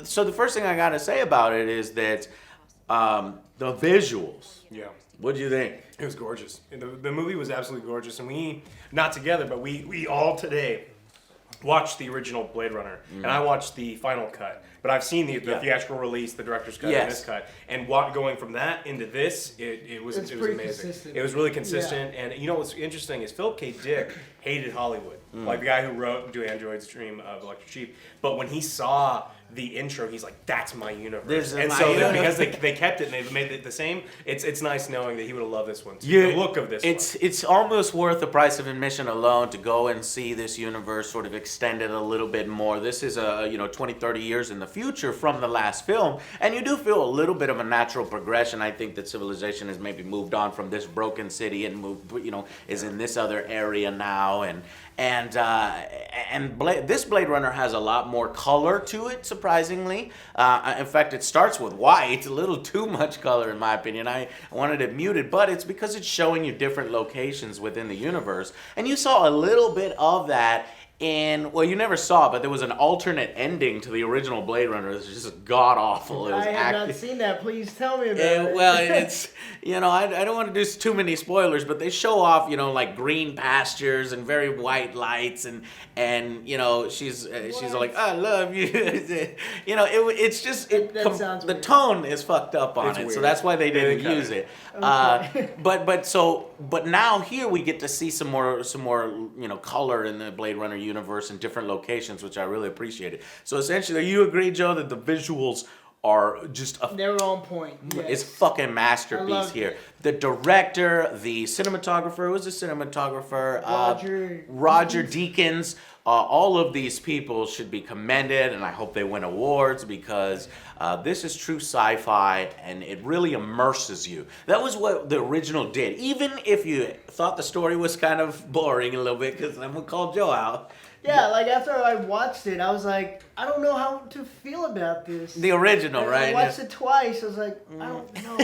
so the first thing I gotta say about it is that the visuals. Yeah. What do you think? It was gorgeous. The movie was absolutely gorgeous, and we, not together, but we all today watched the original Blade Runner, and I watched the final cut. But I've seen the theatrical release, the director's cut, and this cut. And going from that into this, it was amazing. Consistent. It was really consistent. And you know what's interesting is Philip K. Dick hated Hollywood. Like the guy who wrote Do Androids Dream of Electric Sheep. But when he saw the intro, he's like, that's my universe. Because they kept it and they made it the same, it's nice knowing that he would have loved this one too. Yeah, the look of this one. It's almost worth the price of admission alone to go and see this universe sort of extended a little bit more. This is 20, 30 years in the future from the last film, and you do feel a little bit of a natural progression. I think that civilization has maybe moved on from this broken city and is in this other area now, this Blade Runner has a lot more color to it, surprisingly. In fact, it starts with white. It's a little too much color, in my opinion. I wanted it muted, but it's because it's showing you different locations within the universe. And you saw a little bit of that you never saw it, but there was an alternate ending to the original Blade Runner. It was just god-awful. I have not seen that. Please tell me about it. Well, it's, I don't want to do too many spoilers, but they show off, like green pastures and very white lights, and she's like, I love you. It's just, the tone is fucked up on it, so that's why they didn't use it. Okay. But now here we get to see some more color in the Blade Runner universe in different locations, which I really appreciated. So essentially, you agree, Joe, that the visuals are just they're on point. Yes. It's fucking masterpiece here. The director, the cinematographer, who was the cinematographer? Roger Deakins. All of these people should be commended, and I hope they win awards because this is true sci-fi, and it really immerses you. That was what the original did. Even if you thought the story was kind of boring a little bit, because I'm going to call Joe out. Yeah, like after I watched it, I was like, I don't know how to feel about this. The original, right? I watched it twice. I was like, I don't know.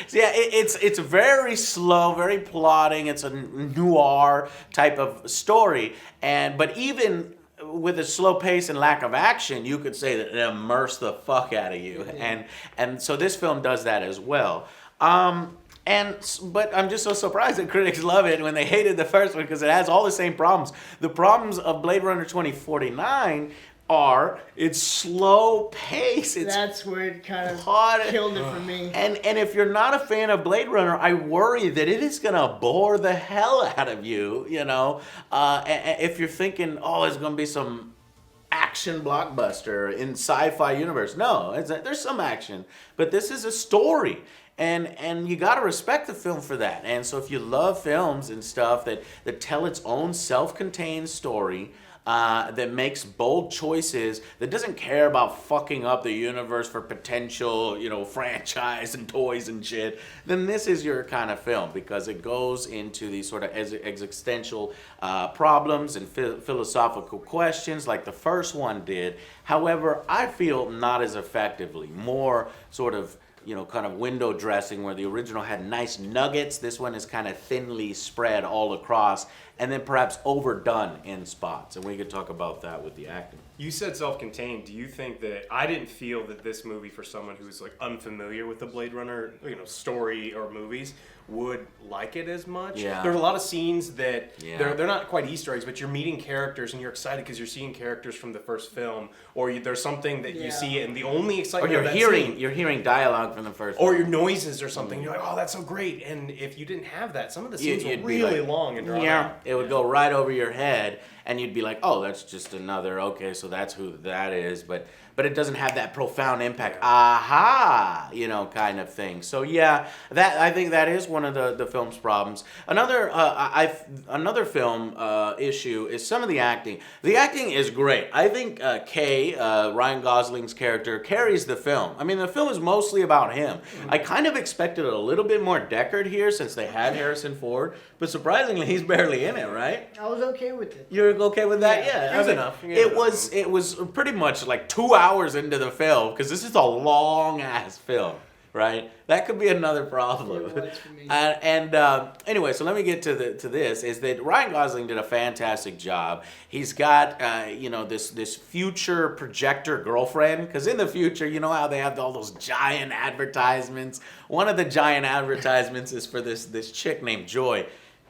So yeah, it's very slow, very plotting. It's a noir type of story, but even with a slow pace and lack of action, you could say that it immersed the fuck out of you, and so this film does that as well. But I'm just so surprised that critics love it when they hated the first one because it has all the same problems. The problems of Blade Runner 2049 are its slow pace. That's where it kind of killed it for me. And if you're not a fan of Blade Runner, I worry that it is going to bore the hell out of you, if you're thinking, it's going to be some action blockbuster in sci-fi universe. No, there's some action, but this is a story. And you got to respect the film for that. And so if you love films and stuff that tell its own self-contained story, that makes bold choices, that doesn't care about fucking up the universe for potential, franchise and toys and shit, then this is your kind of film because it goes into these sort of existential problems and philosophical questions like the first one did. However, I feel not as effectively, more sort of kind of window dressing where the original had nice nuggets. This one is kind of thinly spread all across and then perhaps overdone in spots. And we could talk about that with the acting. You said self-contained. Do you think that I didn't feel that this movie for someone who's like unfamiliar with the Blade Runner, story or movies would like it as much? Yeah. There's a lot of scenes that they're not quite Easter eggs, but you're meeting characters and you're excited because you're seeing characters from the first film, or there's something that you see and the only excitement or you're hearing dialogue from the first or film. your noises or something. You're like, oh, that's so great. And if you didn't have that, some of the scenes were really long and drawn out. It would go right over your head and you'd be like, oh, that's just another, okay, so that's who that is, but it doesn't have that profound impact, aha, kind of thing. So yeah, I think that is one of the film's problems. Another film issue is some of the acting. The acting is great. I think Ryan Gosling's character, carries the film. I mean, the film is mostly about him. I kind of expected a little bit more Deckard here since they had Harrison Ford, but surprisingly, he's barely in it, right? I was okay with it. You're okay with that? Yeah, that's enough. It was pretty much like 2 hours into the film because this is a long ass film. right? That could be another problem. It works for me. Anyway, so let me get to this. Is that Ryan Gosling did a fantastic job. He's got this future projector girlfriend, because in the future, you know how they have all those giant advertisements. One of the giant advertisements is for this chick named Joy.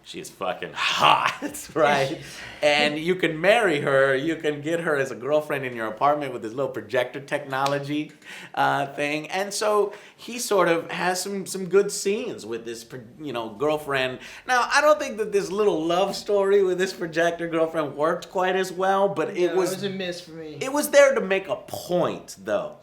She's fucking hot, right? And you can marry her. You can get her as a girlfriend in your apartment with this little projector technology thing. And so he sort of has some good scenes with this, girlfriend. Now, I don't think that this little love story with this projector girlfriend worked quite as well, but it was a miss for me. It was there to make a point, though,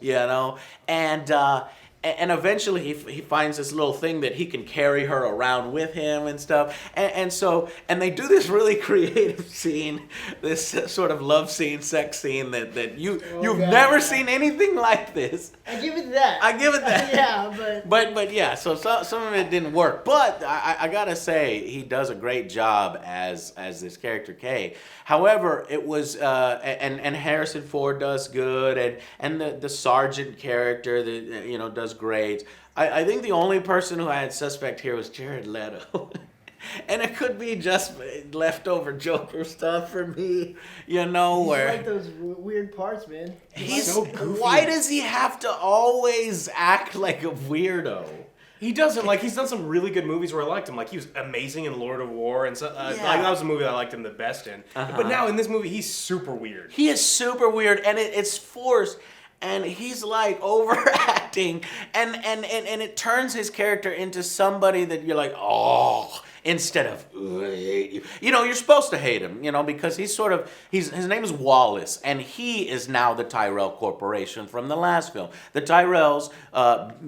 And eventually he finds this little thing that he can carry her around with him and stuff. And they do this really creative scene, this sort of love scene, sex scene that you've never seen anything like this. I give it that. Yeah, But yeah, so some of it didn't work. But I gotta say, he does a great job as this character K. However, it was and Harrison Ford does good, and the sergeant character that does great. I think the only person who I had suspect here was Jared Leto. And it could be just leftover Joker stuff for me, where... He's like those weird parts, man. He's so goofy. Why does he have to always act like a weirdo? He doesn't. He's done some really good movies where I liked him. He was amazing in Lord of War, and so that was a movie that I liked him the best in. Uh-huh. But now in this movie, he's super weird. He is super weird, and it's forced, and he's overacting, and it turns his character into somebody that you're like, oh, instead of, I hate you. You're supposed to hate him, because his name is Wallace, and he is now the Tyrell Corporation from the last film. The Tyrells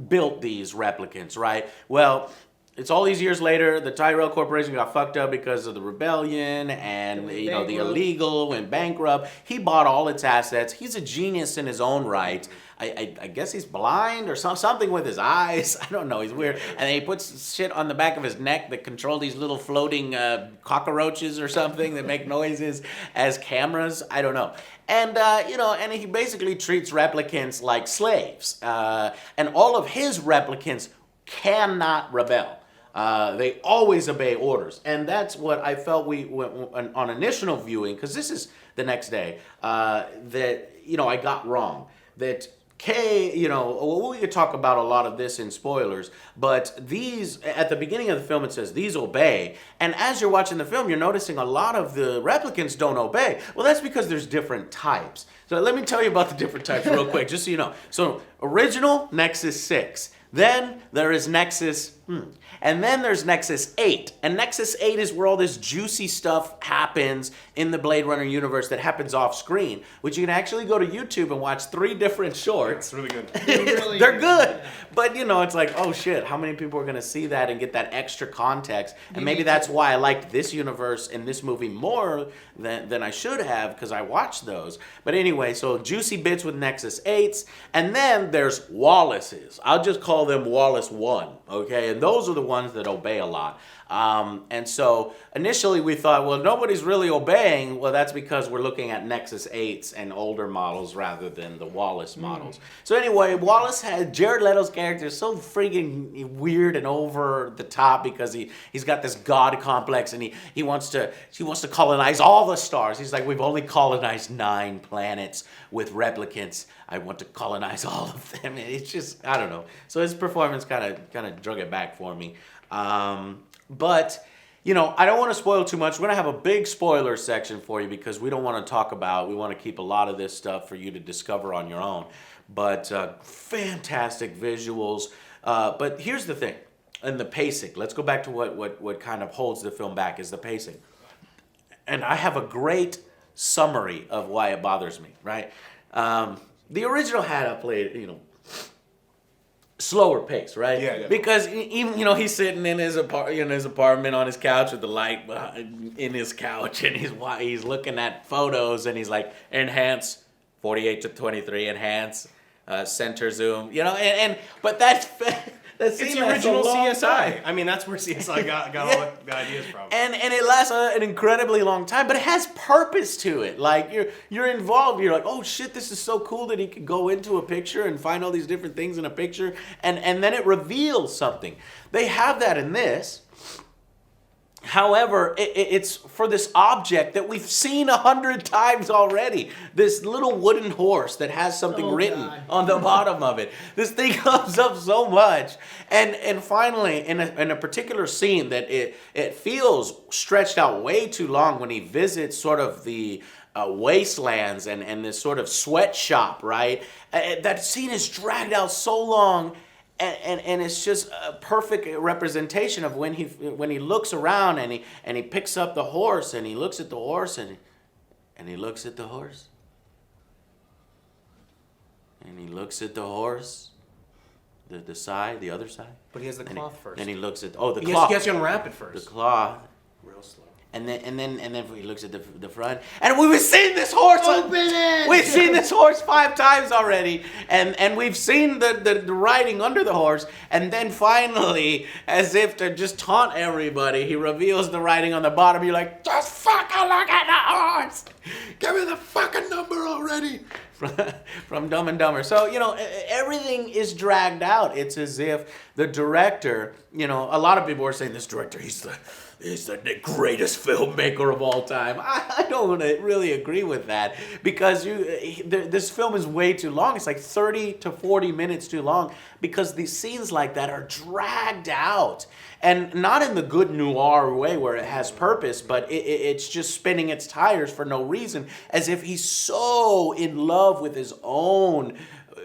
built these replicants, right? Well, it's all these years later, the Tyrell Corporation got fucked up because of the rebellion and, the illegal, went bankrupt. He bought all its assets. He's a genius in his own right. I guess he's blind or something with his eyes. I don't know. He's weird. And then he puts shit on the back of his neck that control these little floating cockroaches or something that make noises as cameras. I don't know. And, and he basically treats replicants like slaves. And all of his replicants cannot rebel. They always obey orders. And that's what I felt on initial viewing, because this is the next day, that, I got wrong. That K, we could talk about a lot of this in spoilers, but these, at the beginning of the film, it says, these obey. And as you're watching the film, you're noticing a lot of the replicants don't obey. Well, that's because there's different types. So let me tell you about the different types real quick, just so you know. So, original, Nexus 6. Then there is Nexus, and then there's Nexus 8. And Nexus 8 is where all this juicy stuff happens in the Blade Runner universe that happens off screen, which you can actually go to YouTube and watch 3 different shorts. It's really good. They're good. Yeah. But, it's like, oh shit, how many people are going to see that and get that extra context? And maybe that's why I liked this universe and this movie more than I should have, because I watched those. But anyway, so juicy bits with Nexus 8s. And then there's Wallace's. I'll just call them Wallace 1, okay? And those are the ones that obey a lot. And so initially we thought, well, nobody's really obeying. Well, that's because we're looking at Nexus 8s and older models rather than the Wallace models. So anyway, Wallace had Jared Leto's character is so freaking weird and over the top because he's got this god complex and he wants to colonize all the stars. He's like, we've only colonized 9 planets with replicants. I want to colonize all of them. And it's just, I don't know. So his performance kind of drug it back for me. But, I don't want to spoil too much. We're going to have a big spoiler section for you because we don't want to talk about, we want to keep a lot of this stuff for you to discover on your own. But fantastic visuals. But here's the thing, and the pacing. Let's go back to what kind of holds the film back is the pacing. And I have a great summary of why it bothers me, right? The original had a play, slower pace, right? Yeah. Because even he's sitting in his apartment on his couch with the light in his couch, and he's looking at photos, and he's like, enhance 48 to 23, enhance, center zoom, but That scene It's the lasts a original long CSI. time. I mean, that's where CSI got all the ideas from. And it lasts an incredibly long time, but it has purpose to it. Like you're involved. You're like, oh shit, this is so cool that he could go into a picture and find all these different things in a picture, and then it reveals something. They have that in this. However, it's for this object that we've seen 100 times already. This little wooden horse that has something written on the bottom of it. This thing comes up so much. And finally, in a particular scene that it feels stretched out way too long when he visits sort of the wastelands and this sort of sweatshop, right? That scene is dragged out so long. And it's just a perfect representation of when he looks around and he picks up the horse and he looks at the horse and he looks at the horse and he looks at the horse, the other side. But he has the cloth first. Then he looks at the cloth. He has to unwrap it first. The cloth. Real slow. And then he looks at the front, and we've seen this horse. Open it! We've seen this horse 5 times already, and we've seen the writing under the horse. And then finally, as if to just taunt everybody, he reveals the writing on the bottom. You're like, just fucking look at the horse. Give me the fucking number already. From Dumb and Dumber. So, everything is dragged out. It's as if the director, a lot of people are saying this director, he's the greatest filmmaker of all time. I don't really agree with that, because this film is way too long. It's like 30 to 40 minutes too long, because these scenes like that are dragged out. And not in the good noir way where it has purpose, but it's just spinning its tires for no reason, as if he's so in love with his own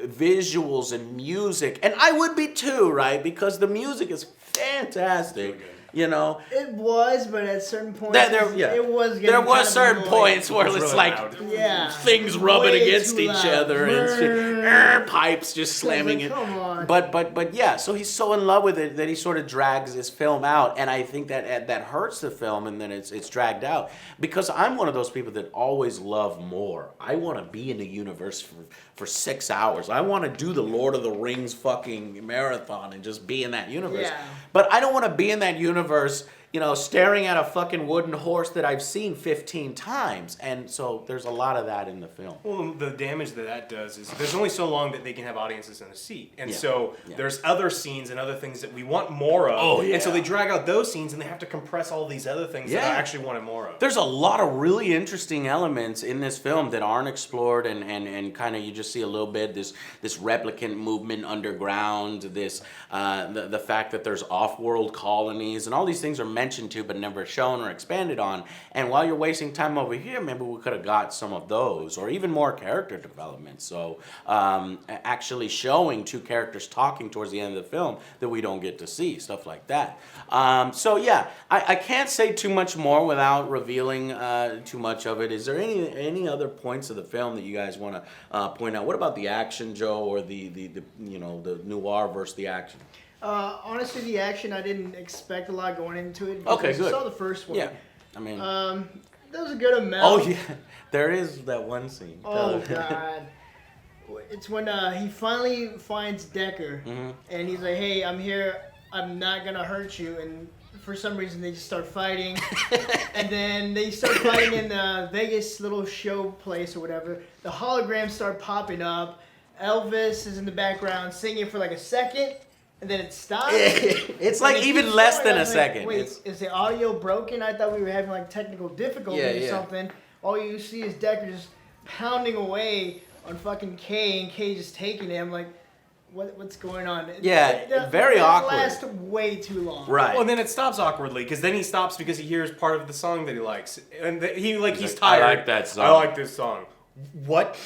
visuals and music. And I would be too, right? Because the music is fantastic. It was, but at certain points, it was. There was certain points where it's really like Yeah. things rubbing Way against too each loud. other and pipes just slamming it. Come on. But yeah, so he's so in love with it that he sort of drags his film out, and I think that hurts the film, and then it's dragged out, because I'm one of those people that always love more. I want to be in the universe for 6 hours. I want to do the Lord of the Rings fucking marathon and just be in that universe. Yeah. But I don't want to be in that universe, staring at a fucking wooden horse that I've seen 15 times. And so there's a lot of that in the film. Well, the damage that does is there's only so long that they can have audiences in a seat. And Yeah. so there's other scenes and other things that we want more of. Oh, yeah. And so they drag out those scenes and they have to compress all these other things that I actually wanted more of. There's a lot of really interesting elements in this film that aren't explored, and kind of you just see a little bit this replicant movement underground, this the fact that there's off-world colonies, and all these things are mentioned to but never shown or expanded on. And while you're wasting time over here, maybe we could have got some of those, or even more character development. So actually showing 2 characters talking towards the end of the film that we don't get to see, stuff like that. So yeah, I can't say too much more without revealing too much of it. Is there any other points of the film that you guys want to point out? What about the action, Joe, or the noir versus the action? Honestly, the action, I didn't expect a lot going into it. Okay, I good. saw the first one. Yeah, I mean, There was a good amount. oh yeah, there is that one scene. Oh God. It's when he finally finds Decker, Mm-hmm. and he's like, "Hey, I'm here. I'm not gonna hurt you." And for some reason, they just start fighting, and then they start fighting in the Vegas little show place or whatever. The holograms start popping up. Elvis is in the background singing for like a second, and then it stops. It's And like it even keeps less going. than I a was like, second. Wait, It's- is the audio broken? I thought we were having like technical difficulties Yeah, or yeah. something. All you see is Decker just pounding away on fucking Kay, and Kay just taking him. Like, what's going on? Yeah, very awkward. Lasts way too long. Right. Well, then it stops awkwardly, because then he stops because he hears part of the song that he likes. And he's like, tired. "I like that song." I like this song. What?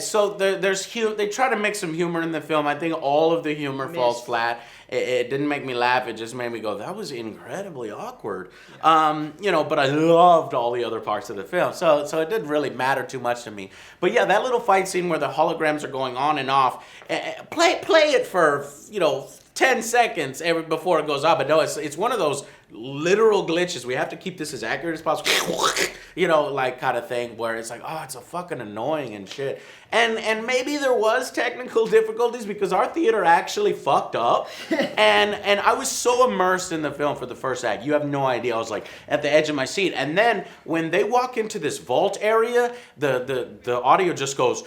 So they try to mix some humor in the film. I think all of the humor falls flat. It didn't make me laugh. It just made me go, that was incredibly awkward. But I loved all the other parts of the film. So it didn't really matter too much to me. But yeah, that little fight scene where the holograms are going on and off, play it for, 10 seconds before it goes out. But no, it's one of those literal glitches. We have to keep this as accurate as possible. Like kind of thing where it's like, oh, it's a fucking annoying and shit. And maybe there was technical difficulties because our theater actually fucked up. and I was so immersed in the film for the first act. You have no idea. I was like at the edge of my seat. And then when they walk into this vault area, the audio just goes.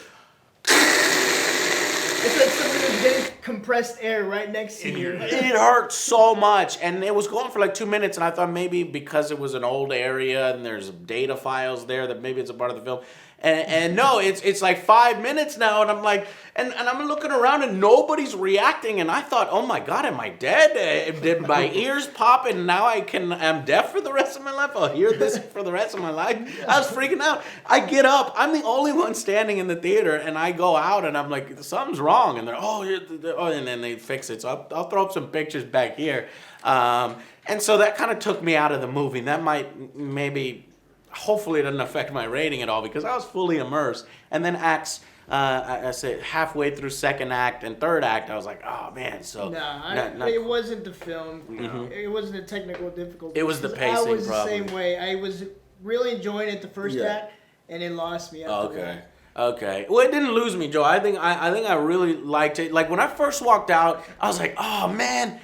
It's like somebody was getting compressed air right next to you. It hurt so much, and it was going for like 2 minutes, and I thought maybe because it was an old area and there's data files there that maybe it's a part of the film. And no, it's like 5 minutes now, and I'm like, and I'm looking around and nobody's reacting, and I thought, oh my God, am I dead? Did my ears pop and now I'm deaf for the rest of my life? I'll hear this for the rest of my life? I was freaking out. I get up, I'm the only one standing in the theater, and I go out and I'm like, something's wrong, and they're, and then they fix it. So I'll throw up some pictures back here. And so that kind of took me out of the movie. That might maybe... Hopefully it doesn't affect my rating at all because I was fully immersed. And then acts, I said halfway through second act and third act, I was like, oh man. So it wasn't the film. No. It wasn't the technical difficulty. It was the pacing. I was the probably. same way. I was really enjoying it the first act, and it lost me after that. Okay. Well, it didn't lose me, Joe. I think I really liked it. Like when I first walked out, I was like, oh man.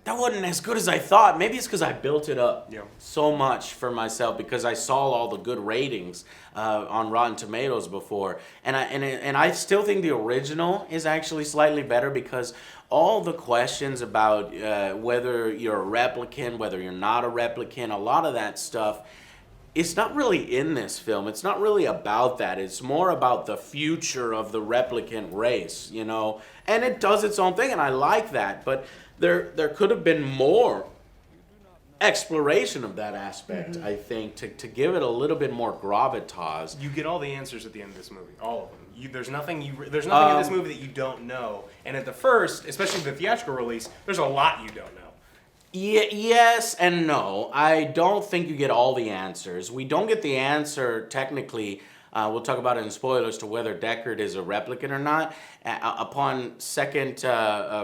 That wasn't as good as I thought. Maybe it's because I built it up so much for myself because I saw all the good ratings on Rotten Tomatoes before, and I still think the original is actually slightly better because all the questions about whether you're a replicant, whether you're not a replicant, a lot of that stuff. It's not really in this film. It's not really about that. It's more about the future of the replicant race, and it does its own thing, and I like that, but. There could have been more exploration of that aspect, I think, to give it a little bit more gravitas. You get all the answers at the end of this movie, all of them. There's nothing in this movie that you don't know. And at the first, especially the theatrical release, there's a lot you don't know. Yes and no. I don't think you get all the answers. We don't get the answer technically. We'll talk about it in spoilers to whether Deckard is a replicant or not. Upon second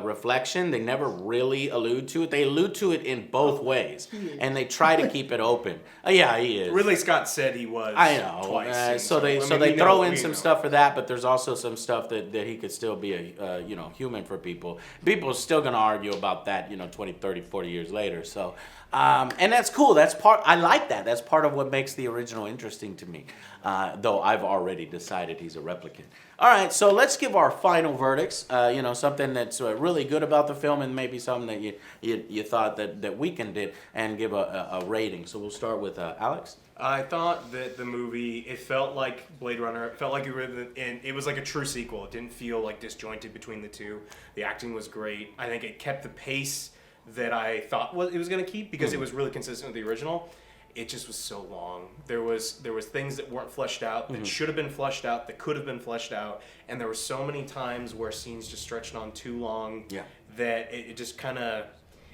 reflection, they never really allude to it. They allude to it in both ways, and they try to keep it open. Yeah, he is. Ridley Scott said he was. I know. Twice. So they throw in some stuff for that, but there's also some stuff that he could still be a human for people. People are still gonna argue about that 20, 30, 40 years later. So. And that's cool. I like that. That's part of what makes the original interesting to me. Though I've already decided he's a replicant. All right, so let's give our final verdicts. Something that's really good about the film, and maybe something that you thought that weakened it, and give a rating. So we'll start with Alex. I thought that the movie, it felt like Blade Runner. It felt like it was like a true sequel. It didn't feel like disjointed between the two. The acting was great. I think it kept the pace that I thought it was going to keep because it was really consistent with the original. It just was so long. There was things that weren't fleshed out, that should have been fleshed out, that could have been fleshed out, and there were so many times where scenes just stretched on too long that it just kind of...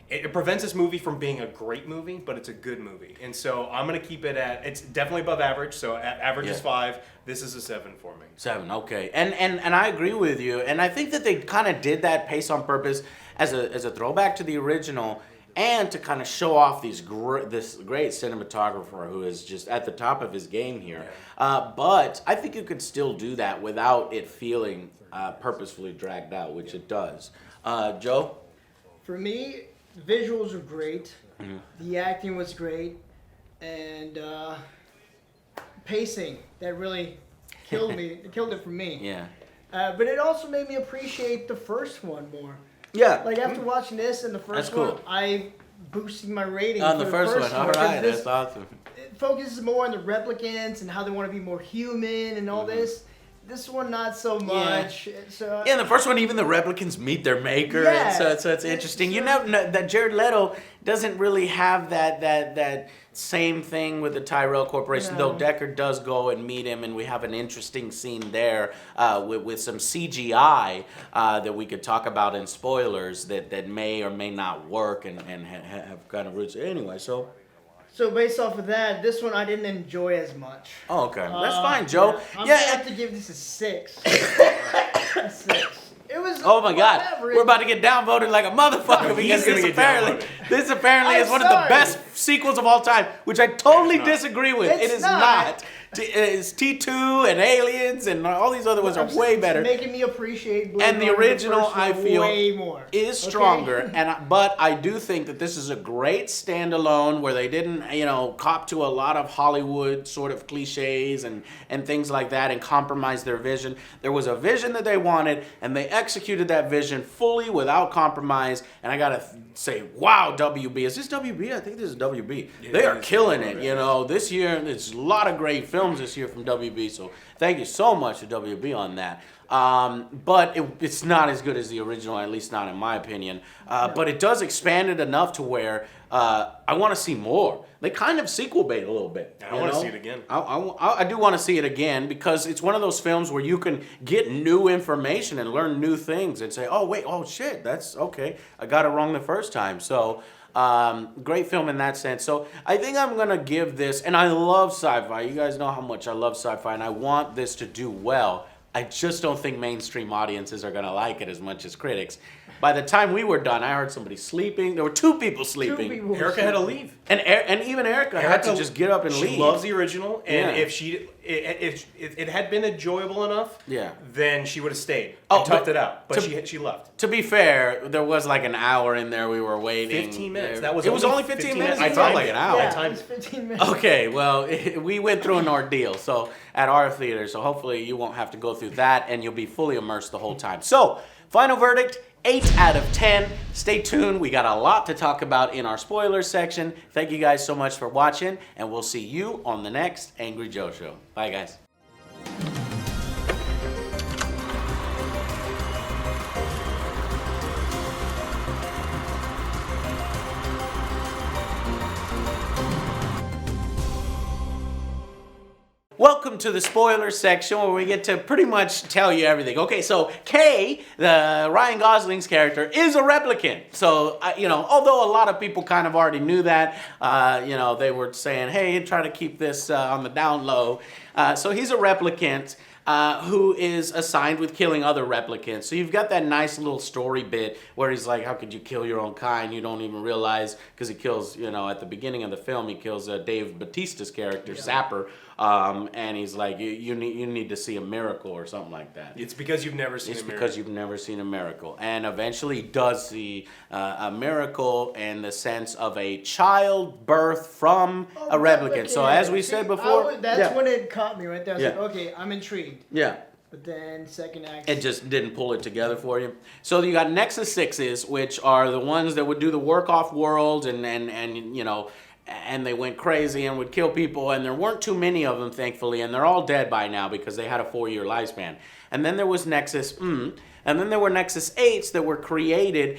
It prevents this movie from being a great movie, but it's a good movie. And so I'm going to keep it at... It's definitely above average, so average is 5. This is a 7 for me. 7, okay. And I agree with you. And I think that they kind of did that pace on purpose as a throwback to the original and to kind of show off this great cinematographer who is just at the top of his game here. But I think you could still do that without it feeling purposefully dragged out, which it does. Joe? For me... The visuals were great. The acting was great, and pacing that really killed it for me. Yeah. But it also made me appreciate the first one more. Yeah. Like after watching this and the first one, I boosted my rating on the first one. All right, that's awesome. It focuses more on the replicants and how they want to be more human and all this. This one, not so much. So, in the first one, even the replicants meet their maker, and so it's interesting. That Jared Leto doesn't really have that same thing with the Tyrell Corporation, though Deckard does go and meet him, and we have an interesting scene there with some CGI that we could talk about in spoilers that may or may not work and have kind of roots. Anyway, So based off of that, this one I didn't enjoy as much. Oh, okay. That's fine, Joe. I'm going to have to give this a 6. A 6. It was. Oh my God, whatever. we're about to get downvoted like a motherfucker No, because he's gonna this get apparently I'm is one of the sorry. best sequels of all time, which I totally It's not. disagree with. It's It is not. not. It's T2 and Aliens and all these other ones are way better. Making me appreciate Blade And the Runner, original, first one, I feel, way more. is Okay? stronger. But I do think that this is a great standalone where they didn't, cop to a lot of Hollywood sort of cliches and things like that and compromise their vision. There was a vision that they wanted, and they executed that vision fully without compromise. And I gotta say, wow, WB. Is this WB? I think this is WB. Yeah, they are it's killing WB. it, this year. There's a lot of great films this year from WB, so thank you so much to WB on that. But it's not as good as the original, at least not in my opinion. But it does expand it enough to where I want to see more. They kind of sequel bait a little bit. I want to see it again. I do want to see it again because it's one of those films where you can get new information and learn new things and say, oh, wait, oh, shit, that's okay. I got it wrong the first time. So great film in that sense. So I think I'm going to give this, and I love sci-fi. You guys know how much I love sci-fi, and I want this to do well. I just don't think mainstream audiences are going to like it as much as critics. By the time we were done, I heard somebody sleeping. There were two people sleeping. Erica had to leave. And even Erica had to just get up and leave. She loves the original, and Yeah. if it had been enjoyable enough, Yeah. then she would have stayed Oh, and toughed but it out. But to- she left. To be fair, there was like an hour in there we were waiting. 15 minutes. It That was only 15 minutes? I It felt timed like it. an hour. Yeah, I it timed was it. 15 minutes. Okay, well, we went through an ordeal, so at our theater, so hopefully you won't have to go through that and you'll be fully immersed the whole time. So, final verdict, 8 out of 10. Stay tuned, we got a lot to talk about in our spoilers section. Thank you guys so much for watching, and we'll see you on the next Angry Joe Show. Bye, guys. Welcome to the spoiler section where we get to pretty much tell you everything. Okay, so Kay, the Ryan Gosling's character, is a replicant. So, although a lot of people kind of already knew that, they were saying, hey, try to keep this on the down low. So he's a replicant who is assigned with killing other replicants. So you've got that nice little story bit where he's like, how could you kill your own kind? You don't even realize, because he kills, at the beginning of the film, he kills Dave Bautista's character, Sapper. And he's like, you need to see a miracle or something like that. It's because you've never seen a miracle. It's because you've never seen a miracle. And eventually he does see a miracle in the sense of a childbirth from a replicant. So as we said before... That's when it caught me right there. I was Yeah. like, okay, I'm intrigued. Yeah. But then second act... It just didn't pull it together for you. So you got Nexus 6s, which are the ones that would do the work off world and they went crazy and would kill people, and there weren't too many of them, thankfully, and they're all dead by now because they had a 4-year lifespan. And then there was Nexus, and then there were Nexus 8s that were created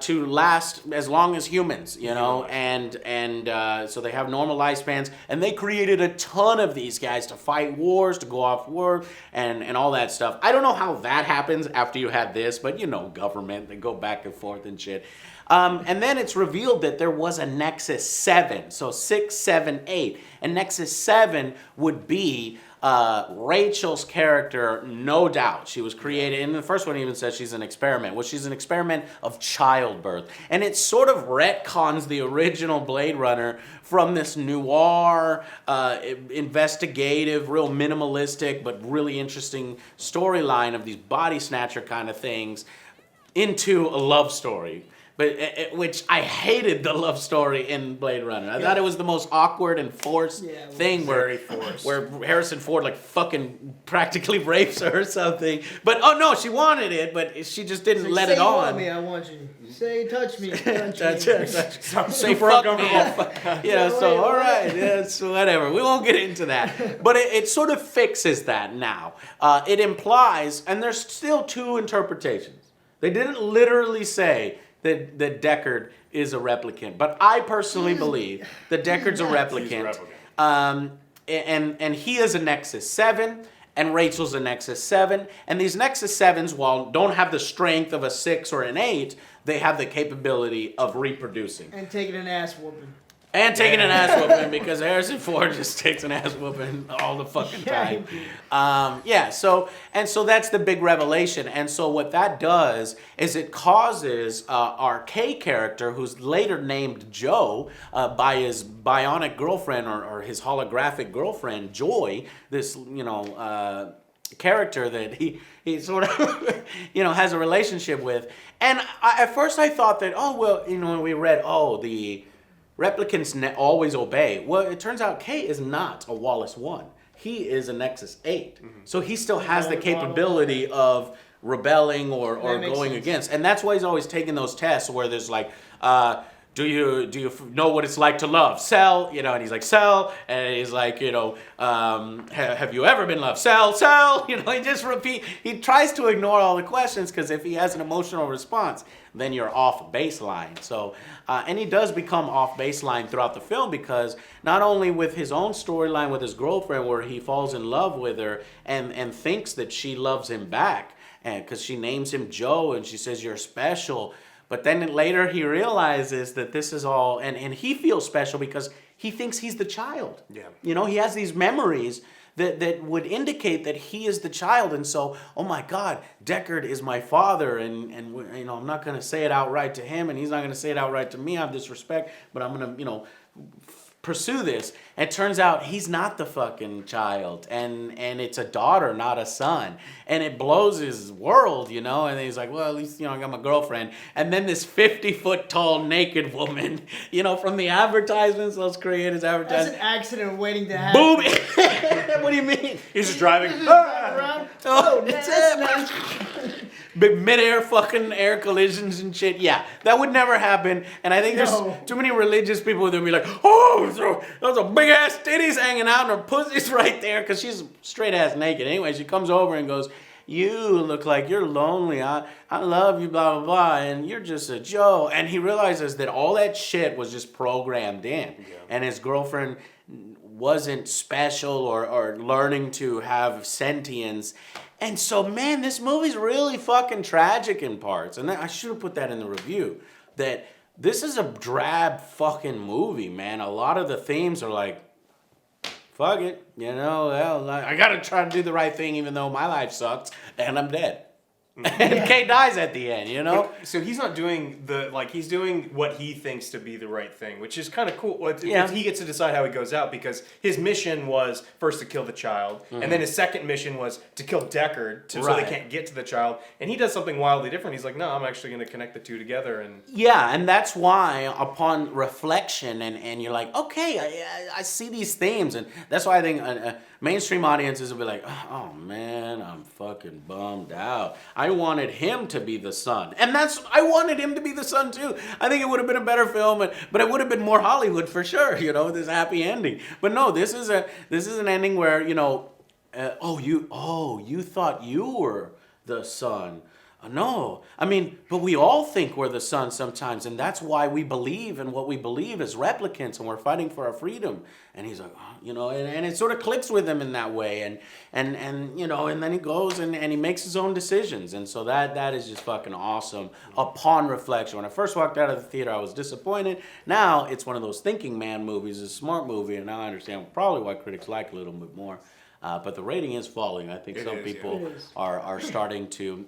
to last as long as humans, and so they have normal lifespans, and they created a ton of these guys to fight wars, to go off work, and all that stuff. I don't know how that happens after you had this, but government, they go back and forth and shit. And then it's revealed that there was a Nexus 7, so 6, 7, 8. And Nexus 7 would be Rachel's character, no doubt. She was created, and the first one even says she's an experiment. Well, she's an experiment of childbirth. And it sort of retcons the original Blade Runner from this noir, investigative, real minimalistic, but really interesting storyline of these body snatcher kind of things into a love story. But which I hated the love story in Blade Runner. I thought it was the most awkward and forced thing very forced. where Harrison Ford like fucking practically rapes her or something. But oh no, she wanted it, but she just didn't let it Say you on. want me, I want you. Say touch me, touch That's me. it. I'm Say super fuck me. uncomfortable. So all right, yes, whatever. We won't get into that. But it sort of fixes that now. It implies, and there's still two interpretations. They didn't literally say that Deckard is a replicant, but I personally believe that Deckard's a replicant. He's a replicant. And he is a Nexus 7, and Rachel's a Nexus 7. And these Nexus 7s, while don't have the strength of a 6 or an 8, they have the capability of reproducing. And taking an ass whooping. And taking an ass whooping, because Harrison Ford just takes an ass whooping all the fucking time. So that's the big revelation. And so what that does is it causes our K character, who's later named Joe by his bionic girlfriend or his holographic girlfriend, Joy, this, character that he sort of, has a relationship with. And at first I thought that, when we read, the replicants always obey. Well, it turns out K is not a Wallace 1. He is a Nexus 8. Mm-hmm. So he still has the capability of rebelling or going against. And that's why he's always taking those tests where there's like, do you know what it's like to love? Cell, and he's like, Cell. And he's like, have you ever been loved? Cell. He just he tries to ignore all the questions, because if he has an emotional response, then you're off baseline. So, and he does become off baseline throughout the film, because not only with his own storyline with his girlfriend, where he falls in love with her and thinks that she loves him back, and because she names him Joe and she says, you're special. But then later he realizes that this is all, and he feels special because he thinks he's the child. Yeah. He has these memories that would indicate that he is the child. And so, oh my God, Deckard is my father. And I'm not going to say it outright to him, and he's not going to say it outright to me. I have this respect, but I'm going to, pursue this. And it turns out he's not the fucking child, and it's a daughter, not a son. And it blows his world, and he's like, well, at least, I got my girlfriend. And then this 50-foot tall naked woman, from the advertisements, those creators advertising. That's an accident waiting to happen. Boom! What do you mean? He's just driving. Around. It's it. Mid-air fucking air collisions and shit. Yeah, that would never happen. And I think there's too many religious people that would be like, those are big ass titties hanging out and her pussy's right there, because she's straight ass naked. Anyway, she comes over and goes, you look like you're lonely. I love you, blah, blah, blah, and you're just a Joe. And he realizes that all that shit was just programmed in. Yeah. And his girlfriend wasn't special or learning to have sentience. And so, man, this movie's really fucking tragic in parts. And I should have put that in the review, that this is a drab fucking movie, man. A lot of the themes are like, fuck it, I gotta try to do the right thing even though my life sucks and I'm dead. And Kay dies at the end, So he's not doing he's doing what he thinks to be the right thing, which is kind of cool. He gets to decide how he goes out, because his mission was first to kill the child, and then his second mission was to kill Deckard, so they can't get to the child. And he does something wildly different. He's like, no, I'm actually going to connect the two together. And and that's why upon reflection and you're like, okay, I see these themes, and that's why I think mainstream audiences will be like, oh man, I'm fucking bummed out. I wanted him to be the son. And I wanted him to be the son too. I think it would have been a better film, but it would have been more Hollywood for sure, this happy ending. But no, this is an ending where, you thought you were the son. No, but we all think we're the son sometimes, and that's why we believe in what we believe as replicants, and we're fighting for our freedom. And he's like, and it sort of clicks with him in that way, and then he goes and he makes his own decisions, and so that is just fucking awesome. Upon reflection, when I first walked out of the theater, I was disappointed. Now it's one of those thinking man movies, a smart movie, and now I understand probably why critics like it a little bit more. But the rating is falling. I think some people are starting to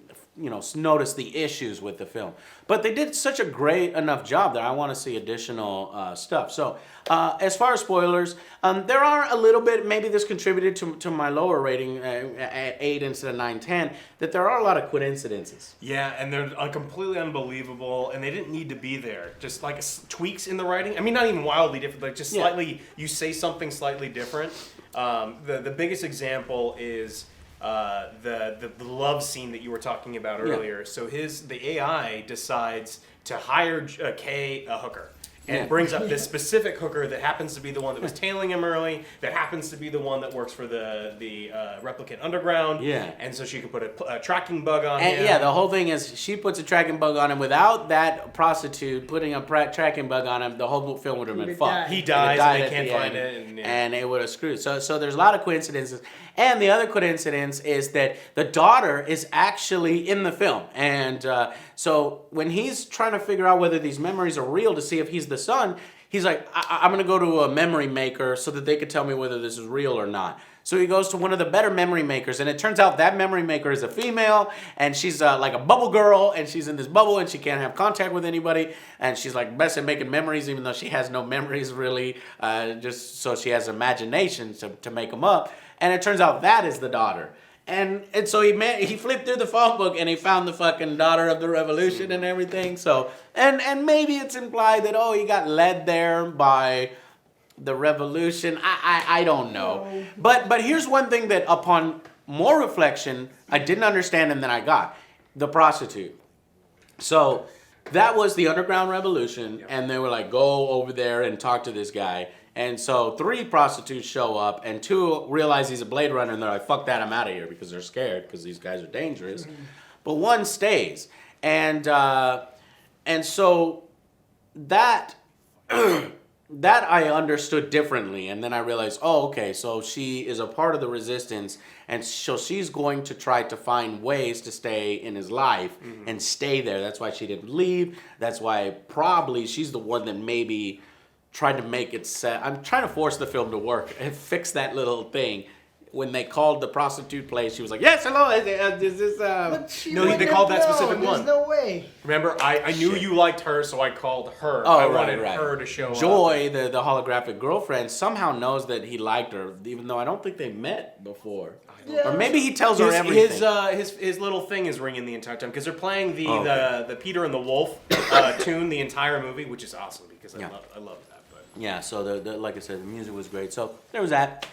notice the issues with the film. But they did such a great enough job that I want to see additional stuff. So as far as spoilers, there are a little bit, maybe this contributed to my lower rating at 8 instead of 9, 10, that there are a lot of coincidences. Yeah, and they're completely unbelievable, and they didn't need to be there. Just like tweaks in the writing. Not even wildly different, like just slightly, you say something slightly different. The biggest example is the love scene that you were talking about earlier. Yeah. So the AI decides to hire Kay a hooker. And brings up this specific hooker that happens to be the one that was tailing him early, that happens to be the one that works for the replicant underground. Yeah. And so she can put a tracking bug on him. Yeah, the whole thing is she puts a tracking bug on him. Without that prostitute putting a tracking bug on him, the whole film would have been fucked. He dies and they can't find it. And it would have screwed. So there's a lot of coincidences. And the other coincidence is that the daughter is actually in the film. And so when he's trying to figure out whether these memories are real to see if he's the son, he's like, I'm going to go to a memory maker so that they could tell me whether this is real or not. So he goes to one of the better memory makers, and it turns out that memory maker is a female, and she's like a bubble girl, and she's in this bubble, and she can't have contact with anybody, and she's like best at making memories, even though she has no memories really, just so she has imagination to make them up. And it turns out that is the daughter. And so he flipped through the phone book and he found the fucking daughter of the revolution and everything. So and maybe it's implied that he got led there by the revolution. I don't know. But here's one thing that upon more reflection I didn't understand and then I got. The prostitute. So that was the underground revolution, and they were like, go over there and talk to this guy. And so 3 prostitutes show up, and 2 realize he's a Blade Runner, and they're like, fuck that, I'm out of here, because they're scared, because these guys are dangerous. Mm-hmm. But 1 stays. And so that that I understood differently, and then I realized, okay, so she is a part of the resistance, and so she's going to try to find ways to stay in his life and stay there. That's why she didn't leave. That's why probably she's the one that maybe tried to make it set. I'm trying to force the film to work and fix that little thing. When they called the prostitute place, she was like, yes, hello, is this, No, they called that specific one. There's no way. Remember, I knew you liked her, so I called her. Oh, I right, wanted right. her to show Joy, up. the holographic girlfriend, somehow knows that he liked her, even though I don't think they met before. Yeah. Or maybe he tells her everything. His little thing is ringing the entire time, because they're playing the Peter and the Wolf tune the entire movie, which is awesome, because I love that. Yeah, so like I said, the music was great. So there was that.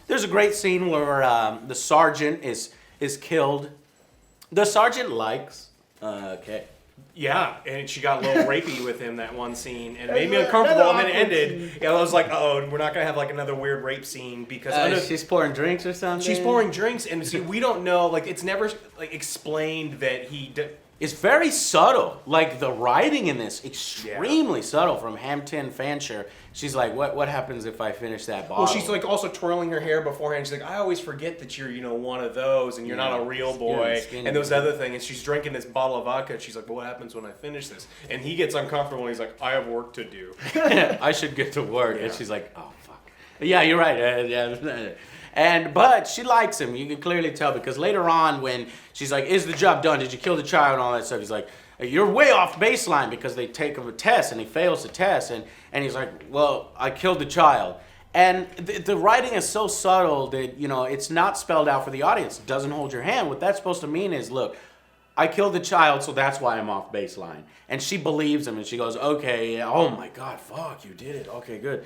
There's a great scene where the sergeant is killed. The sergeant likes Kay. Yeah, and she got a little rapey with him that one scene, and it made me uncomfortable. And then it ended. Yeah, I was like, oh, we're not gonna have like another weird rape scene because she's pouring drinks or something. She's pouring drinks, and see, we don't know. Like, it's never like explained that he. It's very subtle. Like, the writing in this, extremely subtle from Hampton Fancher. She's like, what happens if I finish that bottle? Well, she's like also twirling her hair beforehand. She's like, I always forget that you're, one of those, and you're not a real boy. And those other things. And she's drinking this bottle of vodka, and she's like, but what happens when I finish this? And he gets uncomfortable, and he's like, I have work to do. I should get to work. Yeah. And she's like, oh, fuck. Yeah, you're right. But she likes him. You can clearly tell, because later on when she's like, is the job done? Did you kill the child? And all that stuff. He's like, you're way off baseline, because they take him a test and he fails the test. And he's like, well, I killed the child. And the writing is so subtle that, it's not spelled out for the audience. It doesn't hold your hand. What that's supposed to mean is, look, I killed the child, so that's why I'm off baseline. And she believes him, and she goes, okay, oh my God, fuck, you did it. Okay, good.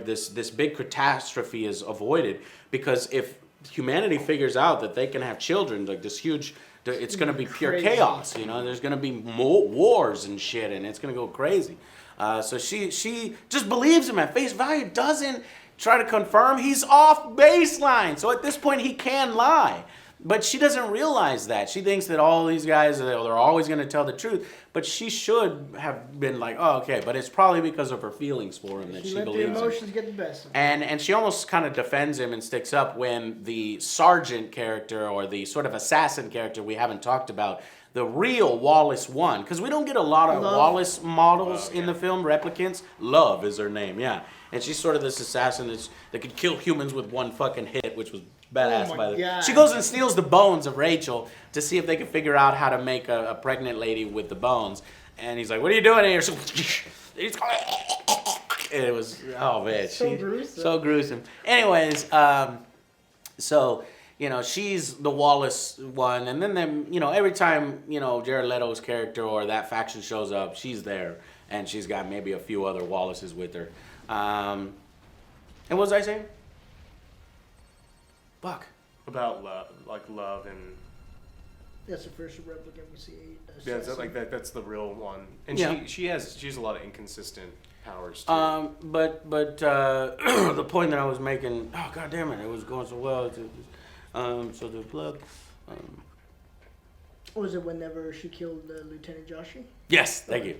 This big catastrophe is avoided, because if humanity figures out that they can have children, like this huge, it's going to be pure chaos, There's going to be more wars and shit, and it's going to go crazy. So she just believes him at face value, doesn't try to confirm. He's off baseline. So at this point, he can lie. But she doesn't realize that. She thinks that all these guys, they're always going to tell the truth. But she should have been like, oh, okay. But it's probably because of her feelings for him that she believes him. Let the emotions get the best of her. And she almost kind of defends him and sticks up when the sergeant character, or the sort of assassin character we haven't talked about, the real Wallace One. Because we don't get a lot of Wallace models in the film, replicants. Love is her name, yeah. And she's sort of this assassin that could kill humans with one fucking hit, which was badass, by the way. She goes and steals the bones of Rachel to see if they can figure out how to make a pregnant lady with the bones. And he's like, what are you doing here? And it was, oh man. So gruesome. So gruesome. Anyways, so, she's the Wallace One. And then, every time, Jared Leto's character or that faction shows up, she's there. And she's got maybe a few other Wallaces with her. And what was I saying? Fuck. About love and. That's the first replicant we see. Yeah, that's the real one, and she has a lot of inconsistent powers too. But the point that I was making, oh god damn it was going so well. So the plug. Was it whenever she killed Lieutenant Joshi? Yes, thank you.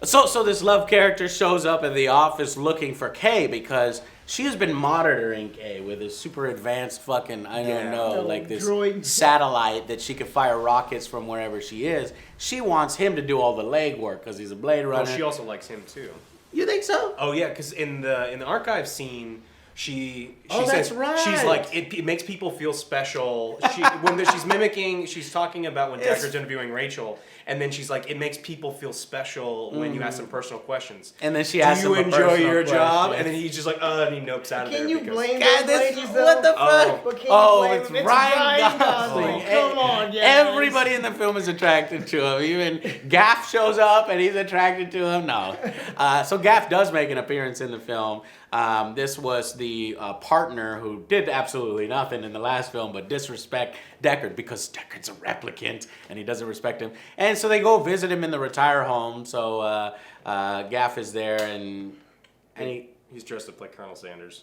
So this love character shows up in the office looking for Kay, because she has been monitoring Kay with a super advanced fucking, I don't know, Little like this droid. satellite that she could fire rockets from wherever she is. She wants him to do all the legwork because he's a Blade Runner. Well, she also likes him too. You think so? Oh yeah, because in the archive scene, she Oh, says that's right. she's like it makes people feel special. She's talking about when It's- Deckard's interviewing Rachel, and then she's like, it makes people feel special when you ask them personal questions. And then she Do asks you him a enjoy personal your job? question. And then he's just like, and he nopes out of there. Can you because- blame God, those this, ladies, what the though? fuck? But can you Oh, blame it's them? Ryan Gosling. Gosling. Come on, guys. Everybody in the film is attracted to him. Even Gaff shows up and he's attracted to him. No. So Gaff does make an appearance in the film. This was the partner who did absolutely nothing in the last film but disrespect Deckard because Deckard's a replicant and he doesn't respect him. And so they go visit him in the retire home. So Gaff is there and He's dressed up like Colonel Sanders.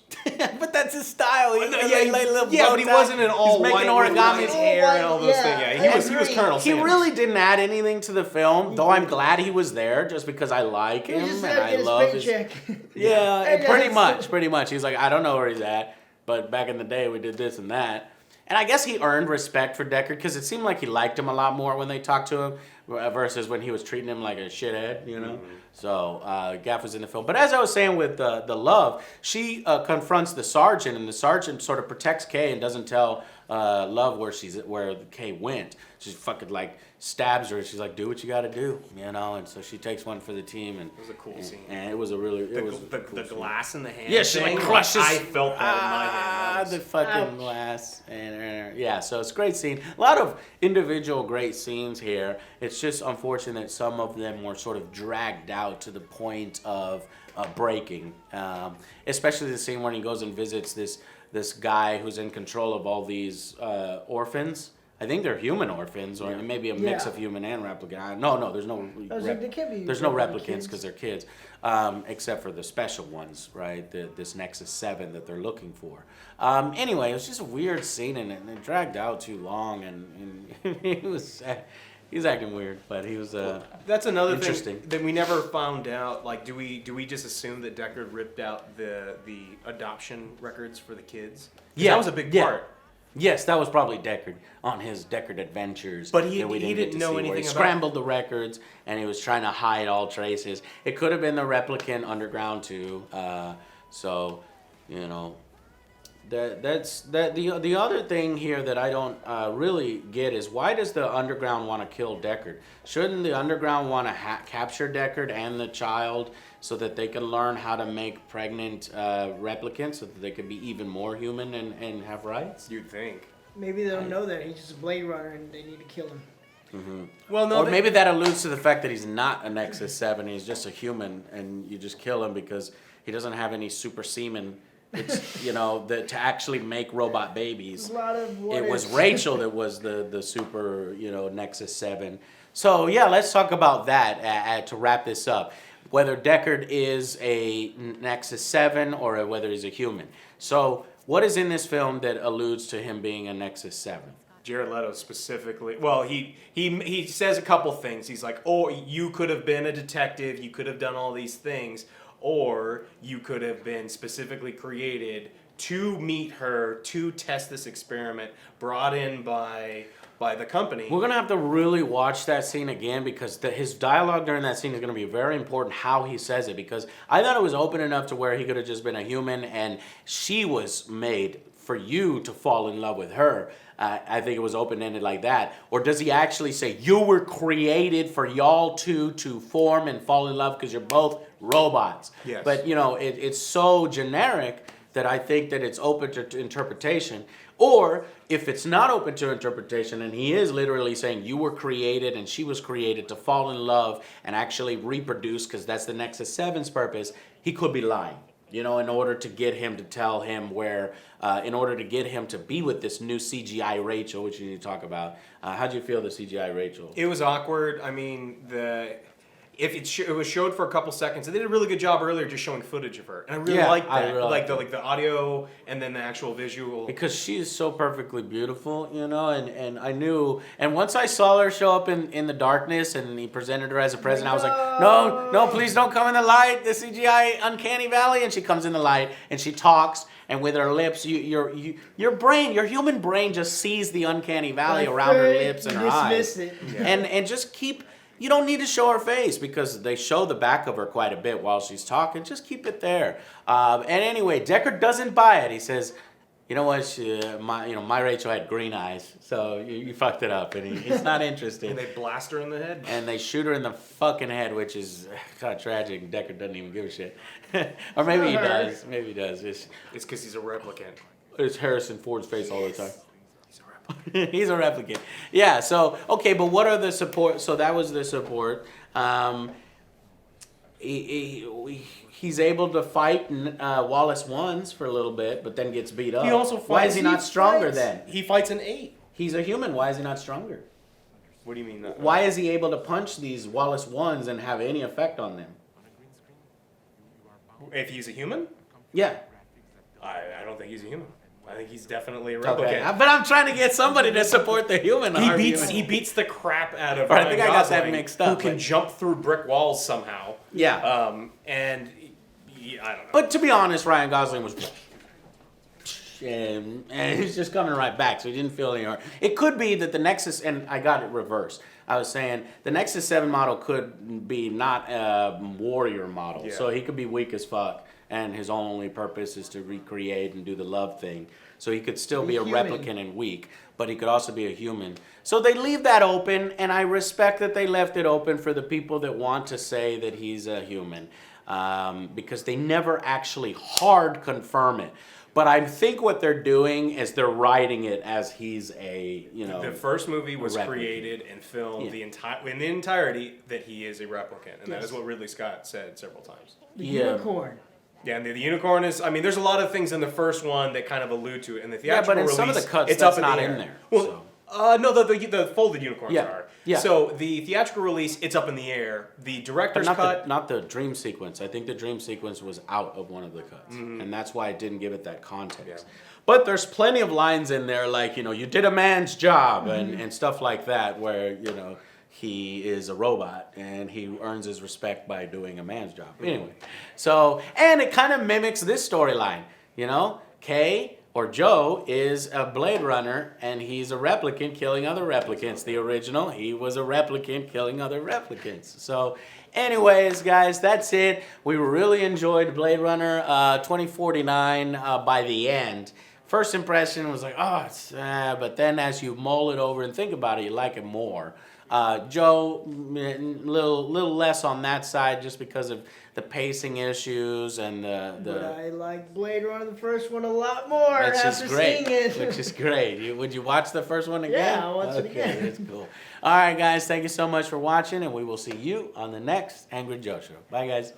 but that's his style. He's But he wasn't an all He's making white with origami. his hair and all those Yeah, things. Yeah, I he was agree. Colonel He Sanders. really didn't add anything to the film, though I'm glad he was there just because I like He was him just and there to I get his love his. paycheck. Yeah, Hey, guys. pretty much. He's like, I don't know where he's at, but back in the day we did this and that. And I guess he earned respect for Deckard because it seemed like he liked him a lot more when they talked to him versus when he was treating him like a shithead, you know? So Gaff was in the film. But as I was saying with the Love, she confronts the sergeant, and the sergeant sort of protects Kay and doesn't tell Love where Kay went. She fucking like stabs her. She's like, do what you got to do, you know? And so she takes one for the team. And It was a cool scene. And it was a really, it was The cool scene. glass in the hand. Yeah, she like thing, crushes. I felt that in my hand. That was- The fucking glass. And yeah, so it's a great scene. A lot of individual great scenes here. It's just unfortunate that some of them were sort of dragged out to the point of breaking. Especially the scene when he goes and visits this guy who's in control of all these orphans. I think they're human orphans, or maybe a mix Yeah. of human and replicant. No, there's no. I was like, they can't be There's no replicant replicants kids. because they're kids, except for the special ones, right? This Nexus 7 that they're looking for. Anyway, it was just a weird scene, and it dragged out too long, and he was acting weird, but he was That's another interesting. thing that we never found out. Like, do we just assume that Deckard ripped out the adoption records for the kids? 'Cause Yeah, that was a big yeah. part. Yes, that was probably Deckard on his Deckard adventures. But he that we didn't get to know see, where anything he about- scrambled the records, and he was trying to hide all traces. It could have been the replicant underground too. So, you know, the other thing here that I don't really get is why does the underground want to kill Deckard? Shouldn't the underground want to capture Deckard and the child so that they can learn how to make pregnant replicants so that they could be even more human and have rights? You'd think. Maybe they don't know that he's just a Blade Runner and they need to kill him. Well, no. Or maybe that alludes to the fact that he's not a Nexus 7, he's just a human, and you just kill him because he doesn't have any super semen. It's, you know, to actually make robot babies. A lot of what It was ifs. Rachel that was the super, you know, Nexus 7. So, yeah, let's talk about that to wrap this up. Whether Deckard is a Nexus 7 or whether he's a human. So, what is in this film that alludes to him being a Nexus 7? Jared Leto specifically. Well, he says a couple things. He's like, "Oh, you could have been a detective. You could have done all these things, or you could have been specifically created to meet her, to test this experiment, brought in by the company." We're gonna have to really watch that scene again because his dialogue during that scene is gonna be very important. How he says it, because I thought it was open enough to where he could have just been a human and she was made for you to fall in love with her. I think it was open-ended like that. Or does he actually say, you were created for y'all two to form and fall in love because you're both robots? Yes. But, you know, it's so generic that I think that it's open to interpretation. Or if it's not open to interpretation and he is literally saying you were created and she was created to fall in love and actually reproduce because that's the Nexus 7's purpose, he could be lying. You know, in order to get him to tell him where, in order to get him to be with this new CGI Rachel, which you need to talk about. How'd you feel the CGI Rachel? It was awkward. I mean, if it was showed for a couple seconds, and they did a really good job earlier just showing footage of her, and I really Yeah, liked I that, really like liked the audio and then the actual visual. Because she is so perfectly beautiful, you know, and I knew, and once I saw her show up in the darkness and he presented her as a present, I was like, no, please don't come in the light, the CGI Uncanny Valley, and she comes in the light and she talks, and with her lips, your human brain just sees the Uncanny Valley around her lips and her eyes. It. Yeah. And just keep, you don't need to show her face because they show the back of her quite a bit while she's talking. Just keep it there. And anyway, Deckard doesn't buy it. He says, you know what, my Rachel had green eyes, so you fucked it up, and he's not interested. And they blast her in the head. And they shoot her in the fucking head, which is kind of tragic. Deckard doesn't even give a shit. Or maybe he does. Maybe he does. It's because he's a replicant. It's Harrison Ford's face all the time. He's a replicant. Yeah, so, okay, but what are the support? So that was the support. He's able to fight Wallace Ones for a little bit, but then gets beat up. He also fights. Why is he not stronger then? He fights an 8. He's a human. Why is he not stronger? What do you mean? Why is he able to punch these Wallace Ones and have any effect on them? If he's a human? Yeah. I don't think he's a human. I think he's definitely a replicant. Okay. But I'm trying to get somebody to support the human. He beats the crap out of. Or I think Ryan I got that Gosling, mixed up. Who can jump through brick walls somehow? Yeah. I don't know. But to be honest, Ryan Gosling was. And he's just coming right back, so he didn't feel any hurt. It could be that the Nexus, and I got it reversed. I was saying the Nexus 7 model could be not a warrior model, so he could be weak as fuck, and his only purpose is to recreate and do the love thing. So he could still be a replicant and weak, but he could also be a human. So they leave that open, and I respect that they left it open for the people that want to say that he's a human, because they never actually hard confirm it. But I think what they're doing is they're writing it as he's a, The first movie was created and filmed in the entirety that he is a replicant, and that is what Ridley Scott said several times. The unicorn. Yeah, and the unicorn is. I mean, there's a lot of things in the first one that kind of allude to it. In the theatrical but in release, some of the cuts, it's that's up not in in the there. Well, no, the folded unicorns are. Yeah. So the theatrical release, it's up in the air. The director's cut, not the dream sequence. I think the dream sequence was out of one of the cuts, and that's why it didn't give it that context. Yeah. But there's plenty of lines in there like, you did a man's job and stuff like that, where he is a robot and he earns his respect by doing a man's job. Anyway, so, and it kind of mimics this storyline, Kay or Joe is a Blade Runner and he's a replicant killing other replicants. The original, he was a replicant killing other replicants. So anyways, guys, that's it. We really enjoyed Blade Runner 2049 by the end. First impression was like, oh, it's, but then as you mull it over and think about it, you like it more. Joe, little less on that side just because of the pacing issues and But I like Blade Runner, the first one, a lot more after great, seeing it. which is great. Would you watch the first one again? Yeah, I'll watch it again. That's cool. All right, guys, thank you so much for watching, and we will see you on the next Angry Joe Show. Bye, guys.